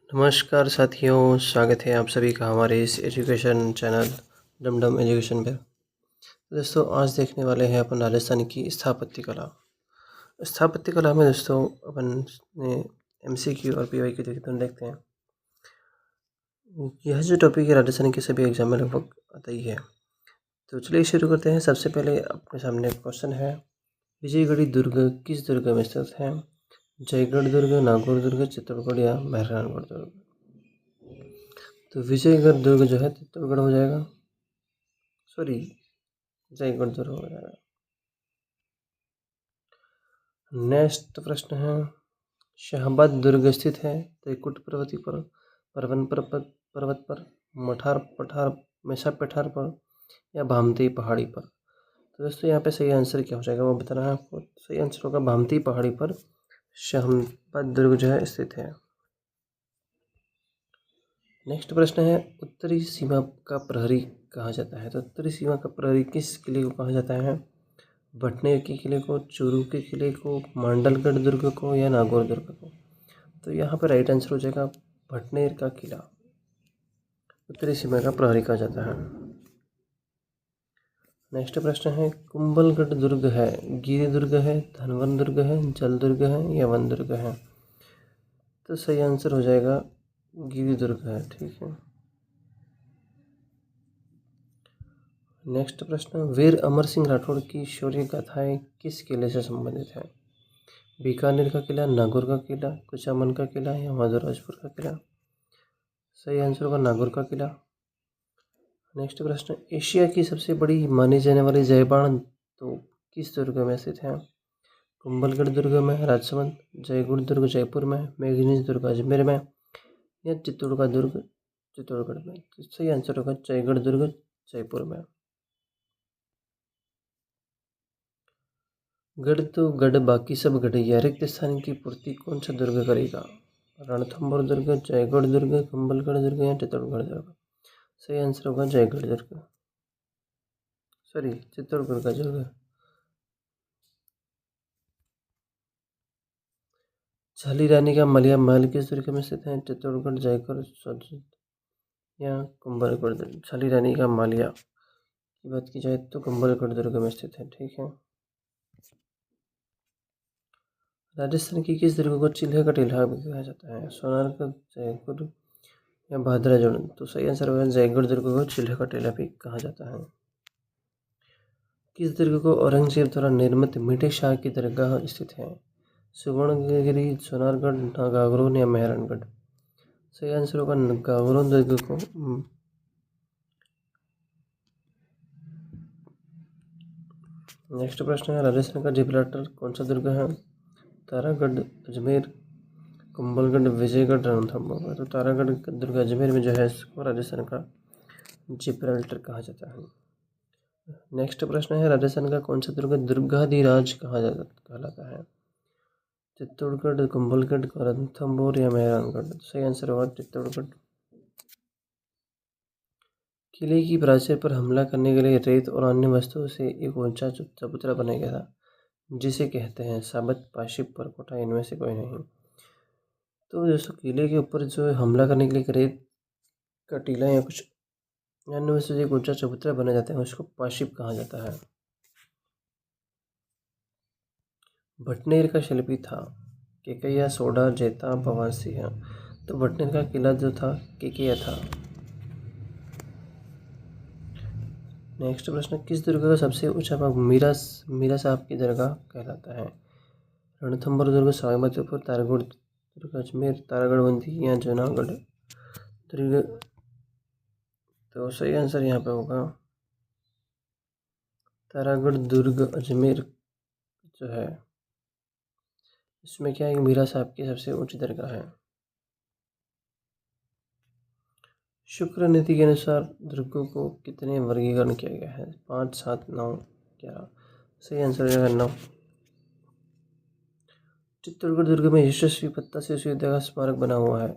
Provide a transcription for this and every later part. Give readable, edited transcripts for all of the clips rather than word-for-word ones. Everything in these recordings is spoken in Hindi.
नमस्कार साथियों, स्वागत है आप सभी का हमारे इस एजुकेशन चैनल डमडम एजुकेशन पे। दोस्तों आज देखने वाले हैं अपन राजस्थान की स्थापत्य कला। स्थापत्य कला में दोस्तों अपन ने एमसीक्यू और पीवाईक्यू देखते हैं। यह जो टॉपिक है राजस्थान के सभी एग्जाम में लगभग आता ही है। तो चलिए शुरू करते हैं। सबसे पहले अपने सामने क्वेश्चन है, विजयगढ़ी दुर्ग किस दुर्ग में स्थित है? जयगढ़ दुर्ग, नागौर दुर्ग, चित्तौड़गढ़ या मेहरानगढ़ दुर्ग? तो विजयगढ़ दुर्ग जो है चित्तौड़गढ़ हो जाएगा, सॉरी जयगढ़ दुर्ग हो जाएगा। नेक्स्ट प्रश्न है, शाहबाद दुर्ग स्थित है त्रिकुट पर्वती पर, परवन पर्वत पर, मठार पठार मेसा पठार पर या भामती पहाड़ी पर? तो दोस्तों यहाँ पे सही आंसर क्या हो जाएगा वो बताना है आपको। सही आंसर होगा भामती पहाड़ी पर शाहबाद दुर्ग जो है स्थित है। नेक्स्ट प्रश्न है, उत्तरी सीमा का प्रहरी कहा जाता है? तो उत्तरी सीमा का प्रहरी किस किले को कहा जाता है? भटनेर के किले को, चूरू के किले को, मांडलगढ़ दुर्ग को या नागौर दुर्ग को? तो यहाँ पर राइट आंसर हो जाएगा भटनेर का किला उत्तरी सीमा का प्रहरी कहा जाता है। नेक्स्ट प्रश्न है, कुंभलगढ़ दुर्ग है गिरि दुर्ग है, धनवन दुर्ग है, जल दुर्ग है या वन दुर्ग है? तो सही आंसर हो जाएगा गिरि दुर्ग है। ठीक है। नेक्स्ट प्रश्न, वीर अमर सिंह राठौड़ की शौर्य गाथाएं किस किले से संबंधित है? बीकानेर का किला, नागौर का किला, कुचामन का किला या महाराजपुर का किला? सही आंसर होगा नागौर का किला। नेक्स्ट प्रश्न, एशिया की सबसे बड़ी मानी जाने वाली जयबाण तो किस दुर्ग में स्थित है? कुंभलगढ़ दुर्ग में, राजसमंद, जयगढ़ दुर्ग जयपुर में, मेघनीज दुर्ग अजमेर में या चित्तौड़गढ़ दुर्ग चित्तौड़गढ़ में? तो सही आंसर होगा जयगढ़ दुर्ग जयपुर में। गढ़ तो गढ़ बाकी सब गढ़, यह रिक्त स्थान की पूर्ति कौन सा दुर्ग करेगा? रणथंभौर दुर्ग, जयगढ़ दुर्ग, कुंभलगढ़ दुर्ग या चित्तौड़गढ़ दुर्ग? सही आंसर होगा जयगढ़ दुर्ग, सॉरी चित्तौड़गढ़ का दुर्ग। झाली रानी का मलिया महल किस दुर्ग में स्थित है? चित्तौड़गढ़, जयगढ़, सोनभद्र या कुंभलगढ़ दुर्ग? झाली रानी का मालिया की बात की जाए तो कुंभलगढ़ दुर्ग में स्थित है। ठीक है। राजस्थान की किस दुर्ग को चिल्हे का टीला भी कहा जाता है? सोनारगढ़, जयपुर या भादराजोड़? तो सही आंसर होगा जयगढ़ दुर्ग को चिल्हे का टीला भी कहा जाता है। किस दुर्ग को औरंगजेब द्वारा निर्मित मीठे शाह की दरगाह स्थित है? सुवर्णगिरी, सोनारगढ़, नागागरोन या मेहरानगढ़? सही आंसर होगा नागागरोन दुर्ग को। नेक्स्ट प्रश्न है, राजस्थान का जिब्राल्टर कौन सा दुर्ग है? तारागढ़, अजमेर, कुंभलगढ़, विजयगढ़, रणथंभौर? तो तारागढ़ दुर्ग अजमेर में जो है इसको राजस्थान का जिब्राल्टर कहा जाता है। नेक्स्ट प्रश्न है, राजस्थान का कौन सा दुर्ग दुर्गाधिराज कहलाता है? चित्तौड़गढ़, कुंभलगढ़, रणथंभौर या मेहरानगढ़? सही आंसर होगा चित्तौड़गढ़। किले की प्राचीर पर हमला करने के लिए रेत और अन्य वस्तुओं से एक ऊंचा चबूतरा बनाया गया था, जिसे कहते हैं साबत, पाशिप, परकोटा, इनमें से कोई नहीं? तो दोस्तों किले के ऊपर जो हमला करने के लिए रेत का टीला या कुछ अन्य वस्तु से एक ऊंचा चबूतरा बनाया जाता है, उसको पाशिप कहा जाता है। भटनेर का शिल्पी था केकैया, सोडा, जेता, भवान सिंह? तो भटनेर का किला जो था केकैया था। नेक्स्ट प्रश्न, किस दुर्ग का सबसे ऊंचा भाग मीरा साहब की दरगाह कहलाता है? रणथंभौर दुर्ग, सवाईमाधोपुर, तारागढ़ दुर्ग अजमेर, तारागढ़ बंदी या जूनागढ़ दुर्ग? तो सही आंसर यहाँ पे होगा तारागढ़ दुर्ग अजमेर जो है, इसमें क्या है, मीरा साहब की सबसे ऊंची दरगाह है। शुक्र नीति के अनुसार दुर्गों को कितने वर्गीकरण किया गया है? 5, 7, 9, 11? सही आंसर है 9। चित्तौड़गढ़ दुर्ग में यशस्वी पत्ता से विद्या का स्मारक बना हुआ है।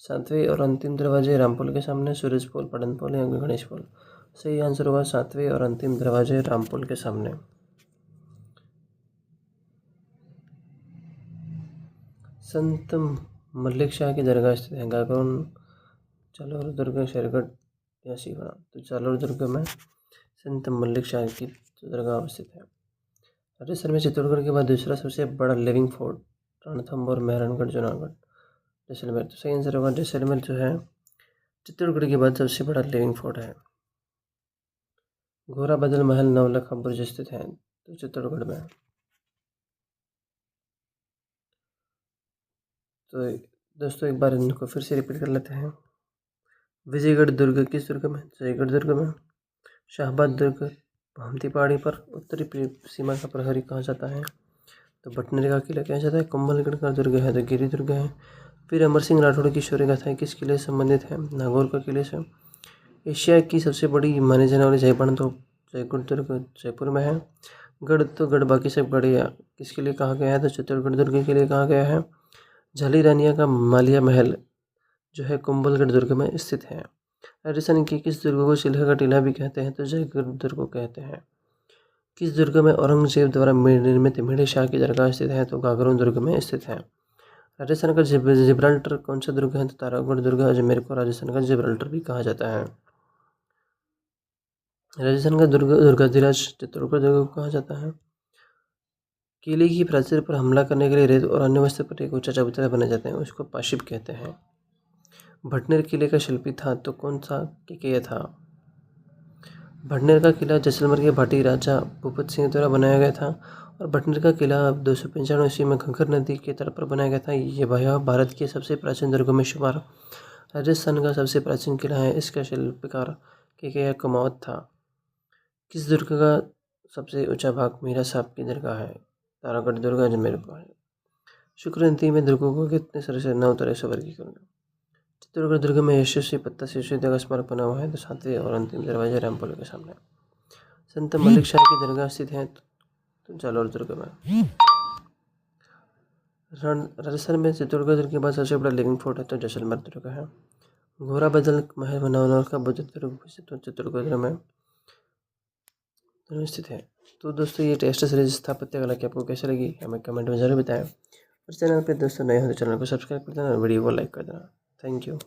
7वें और अंतिम दरवाजे रामपुल के सामने, सूरज पोल, पड़न पोल या गणेश पोल? सही आंसर होगा 7वें और अंतिम दरवाजे रामपुल के सामने। संत मलिक शाह की दरगाह स्थित है? गागरोन, जालौर दुर्ग, शेरगढ़ या सीहोर? तो जालौर दुर्ग में संत मलिक शाह की दरगाह स्थित है। राजस्थान में चित्तौड़गढ़ के बाद दूसरा सबसे बड़ा लिविंग फोर्ट रणथंभौर, मेहरानगढ़, जूनागढ़, जैसलमेर? तो सही आंसर होगा जैसलमेर जो है चित्तौड़गढ़ के बाद सबसे बड़ा लिविंग फोर्ट है। घोड़ा बदल महल नवलखा बुर्ज स्थित है? तो चित्तौड़गढ़ में। तो दोस्तों एक बार इनको फिर से रिपीट कर लेते हैं। विजयगढ़ दुर्ग किस दुर्ग में? जयगढ़ दुर्ग में। शाहबाद दुर्ग भामती पहाड़ी पर उत्तरी सीमा का प्रहरी कहा जाता है? तो भटनेर का किला कहा जाता है। कुंभलगढ़ का दुर्ग है तो गिरी दुर्ग है। फिर अमर सिंह राठौड़ की शौर्य गाथाएं किस किले से संबंधित है? नागौर का किले से। एशिया की सबसे बड़ी माने जाने वाली जयपुर तो जयगढ़ दुर्ग जयपुर में है। गढ़ तो गढ़ बाकी सब गढ़ किसके लिए कहा गया है? तो चित्तौड़गढ़ दुर्ग के लिए कहा गया है। झाली रानिया का मालिया महल जो है कुंभलगढ़ दुर्ग में स्थित है। राजस्थान के किस दुर्ग को चिल्हा का टीला भी कहते हैं? तो जयगढ़ दुर्ग को कहते हैं। किस दुर्ग में औरंगजेब द्वारा निर्मित मीरे शाह की दरगाह स्थित है? तो गागरोन दुर्ग में स्थित है। राजस्थान का जिब्राल्टर कौन सा दुर्ग है? तो तारागढ़ दुर्ग अजमेर को राजस्थान का जिब्राल्टर भी कहा जाता है। राजस्थान का दुर्गाधिराज चित्तौड़गढ़ दुर्ग को कहा जाता है। किले की प्राचीर पर हमला करने के लिए रेत और अन्य वस्तु पर एक ऊंचा चबूतरा बनाए जाते हैं, उसको पाशिब कहते हैं। भटनेर किले का शिल्पी था तो कौन सा केकैया था? भटनेर का किला जैसलमेर के भाटी राजा भूपत सिंह द्वारा बनाया गया था और भटनेर का किला 295 ईस्वी में घग्गर नदी के तट पर बनाया गया था। यह भारत के सबसे प्राचीन दुर्गों में शुमार। राजस्थान का सबसे प्राचीन किला है, इसका शिल्पकार केकैया कुमावत था। किस दुर्ग का सबसे ऊंचा भाग मीरा साहब की दरगाह है? तारागढ़ दुर्ग अजमेर को है। शुक्र नीति में दुर्गों को कितने तरह से 9 तरह से वर्गीकरण? चित्तौड़गढ़ दुर्ग में यशस्वी पत्ता शिशु का स्मारक बना हुआ है तो 7वें और अंतिम दरवाजा रामपुर के सामने। संत मलिक शाह की दरगाह स्थित है तो जालौर दुर्ग में। राजस्थान में चित्तौड़गढ़ दुर्ग के बाद सबसे बड़ा लिविंग फोर्ट है तो जैसलमेर दुर्ग है। घोड़ा बदल महल बनावनौर का बुद्ध दुर्ग तो चित्तौड़गढ़ दुर्ग में स्थित है। तो दोस्तों ये टेस्ट सीरीज स्थापत्य कला की आपको कैसे लगी हमें कमेंट में जरूर बताएं और चैनल पे दोस्तों नए हो तो चैनल को सब्सक्राइब कर देना और वीडियो को लाइक कर देना। Thank you.